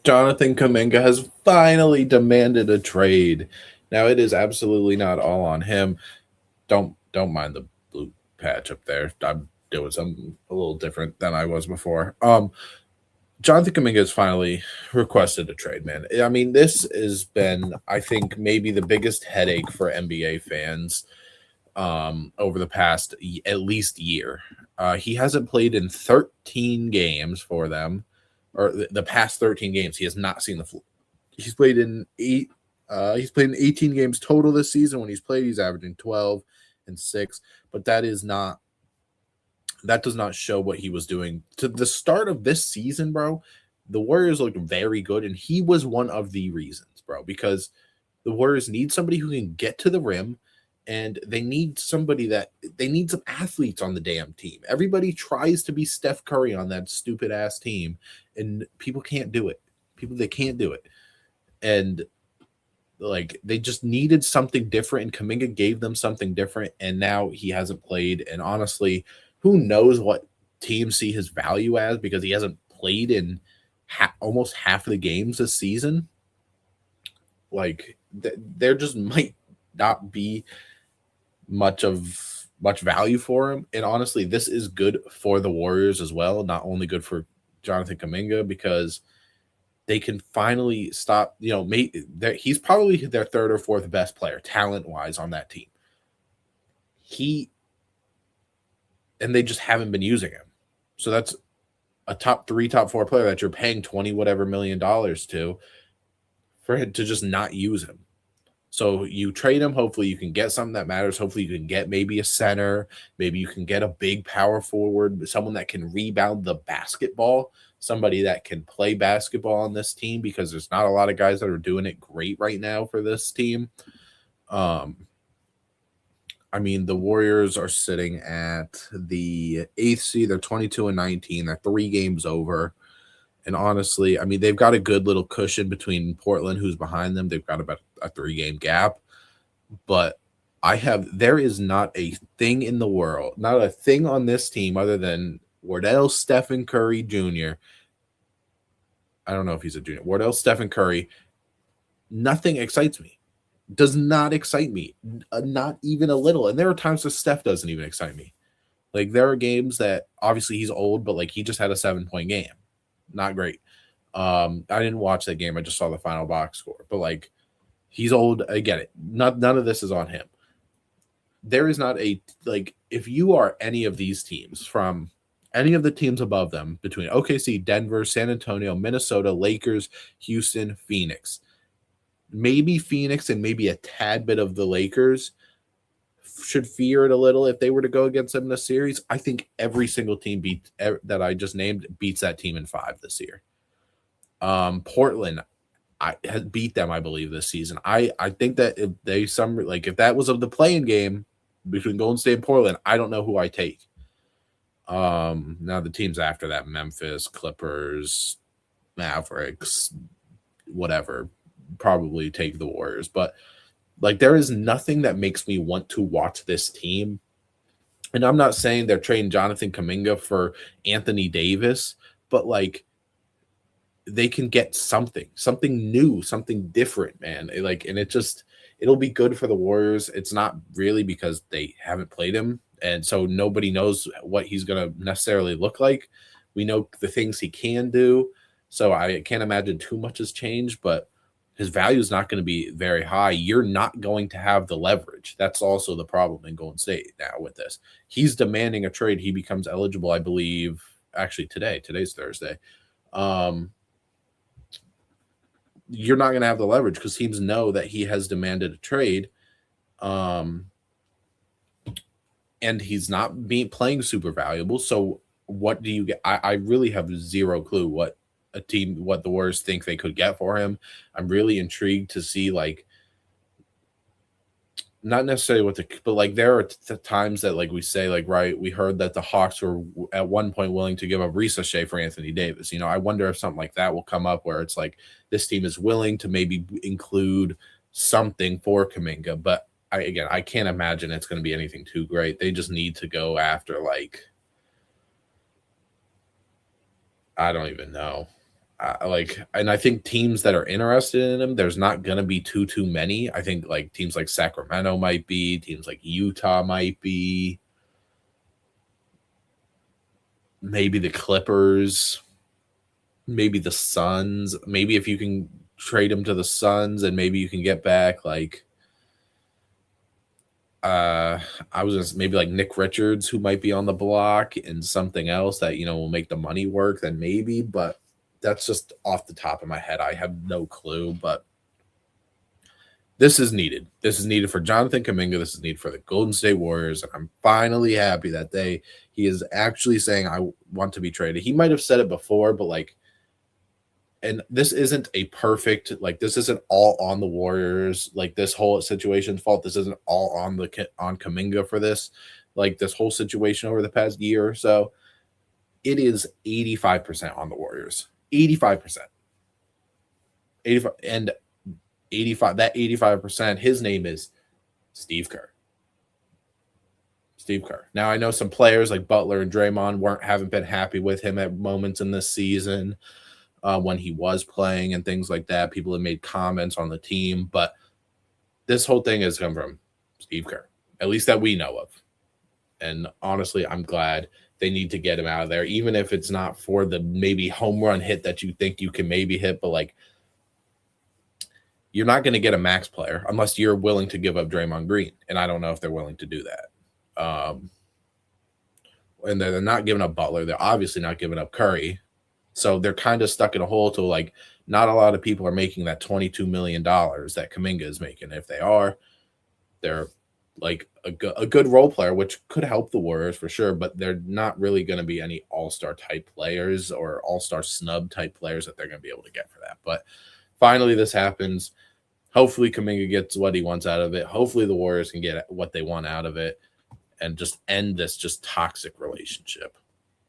Jonathan Kuminga has finally demanded a trade. Now it is absolutely not all on him. Don't mind the blue patch up there. I'm doing something a little different than I was before. Jonathan Kuminga has finally requested a trade, man. I mean, this has been, I think, maybe the biggest headache for NBA fans over the past at least year. He hasn't played in 13 games for them, or the past 13 games. He has not seen the floor. He's played in eight. He's played in 18 games total this season. When he's played, he's averaging 12 and 6. But that is not. That does not show what he was doing to the start of this season, bro. The Warriors looked very good, and he was one of the reasons, bro, because the Warriors need somebody who can get to the rim, and they need some athletes on the damn team. Everybody tries to be Steph Curry on that stupid ass team, and people can't do it. They can't do it. And like they just needed something different, and Kaminga gave them something different, and now he hasn't played. And honestly, who knows what teams see his value as because he hasn't played in almost half of the games this season. Like there just might not be much value for him. And honestly, this is good for the Warriors as well. Not only good for Jonathan Kuminga because they can finally stop. He's probably their third or fourth best player talent wise on that team. And they just haven't been using him. So that's a top 3, top 4 player that you're paying 20 whatever $million to for him to just not use him. So you trade him. Hopefully you can get something that matters. Hopefully you can get maybe a center. Maybe you can get a big power forward, someone that can rebound the basketball, somebody that can play basketball on this team because there's not a lot of guys that are doing it great right now for this team. I mean, the Warriors are sitting at the 8th seed. They're 22-19. They're 3 games over. And honestly, I mean, they've got a good little cushion between Portland, who's behind them. They've got about a 3-game gap. But there is not a thing in the world, not a thing on this team other than Wardell Stephen Curry Jr. I don't know if he's a junior. Wardell Stephen Curry. Nothing excites me. Does not excite me, not even a little. And there are times that Steph doesn't even excite me. Like there are games that obviously he's old, but like he just had a 7-point game, not great. I didn't watch that game. I just saw the final box score. But like he's old. I get it. None of this is on him. There is not if you are any of these teams from any of the teams above them between OKC, Denver, San Antonio, Minnesota, Lakers, Houston, Phoenix. Maybe Phoenix and maybe a tad bit of the Lakers should fear it a little if they were to go against them in a series. I think every single team that I just named beats that team in 5 this year. Portland has beat them, I believe, this season. I think that if that was of the playing game between Golden State and Portland, I don't know who I take. Now the teams after that, Memphis, Clippers, Mavericks, whatever, probably take the Warriors. But like there is nothing that makes me want to watch this team. And I'm not saying they're trading Jonathan Kuminga for Anthony Davis, but like they can get something new, something different, man. And it'll be good for the Warriors. It's not really because they haven't played him. And so nobody knows what he's going to necessarily look like. We know the things he can do. So I can't imagine too much has changed, but his value is not going to be very high. You're not going to have the leverage. That's also the problem in Golden State now with this. He's demanding a trade. He becomes eligible, I believe, actually today. Today's Thursday. You're not going to have the leverage because teams know that he has demanded a trade. And he's not playing super valuable. So what do you get? I really have zero clue what the Warriors think they could get for him. I'm really intrigued to see, like, not necessarily but like there are times that, like we say, like, right, we heard that the Hawks were at one point willing to give up Shea for Anthony Davis. I wonder if something like that will come up where it's like this team is willing to maybe include something for Kuminga, but I can't imagine it's going to be anything too great. They just need to go after, like, I don't even know. And I think teams that are interested in him, there's not going to be too many. I think like teams like Sacramento might be, teams like Utah might be, maybe the Clippers, maybe the Suns. Maybe if you can trade him to the Suns, and maybe you can get back like I was just maybe like Nick Richards, who might be on the block, and something else that will make the money work, then maybe. But that's just off the top of my head. I have no clue, but this is needed. This is needed for Jonathan Kuminga. This is needed for the Golden State Warriors, and I'm finally happy that he is actually saying I want to be traded. He might have said it before, but like, and this isn't a perfect, like, this isn't all on the Warriors, like this whole situation's fault. This isn't all on Kuminga for this, like this whole situation over the past year or so. It is 85% on the Warriors. 85%. 85 and 85. That 85%, his name is Steve Kerr. Steve Kerr. Now I know some players like Butler and Draymond haven't been happy with him at moments in this season. When he was playing and things like that. People have made comments on the team, but this whole thing has come from Steve Kerr, at least that we know of. And honestly, I'm glad they need to get him out of there, even if it's not for the maybe home run hit that you think you can maybe hit, but like, you're not going to get a max player unless you're willing to give up Draymond Green. And I don't know if they're willing to do that. And they're not giving up Butler. They're obviously not giving up Curry. So they're kind of stuck in a hole to like, not a lot of people are making that $22 million that Kuminga is making. If they are, they're like a good role player, which could help the Warriors for sure, but they're not really going to be any all-star type players or all-star snub type players that they're going to be able to get for that. But finally this happens. Hopefully Kuminga gets what he wants out of it. Hopefully the Warriors can get what they want out of it and just end this just toxic relationship.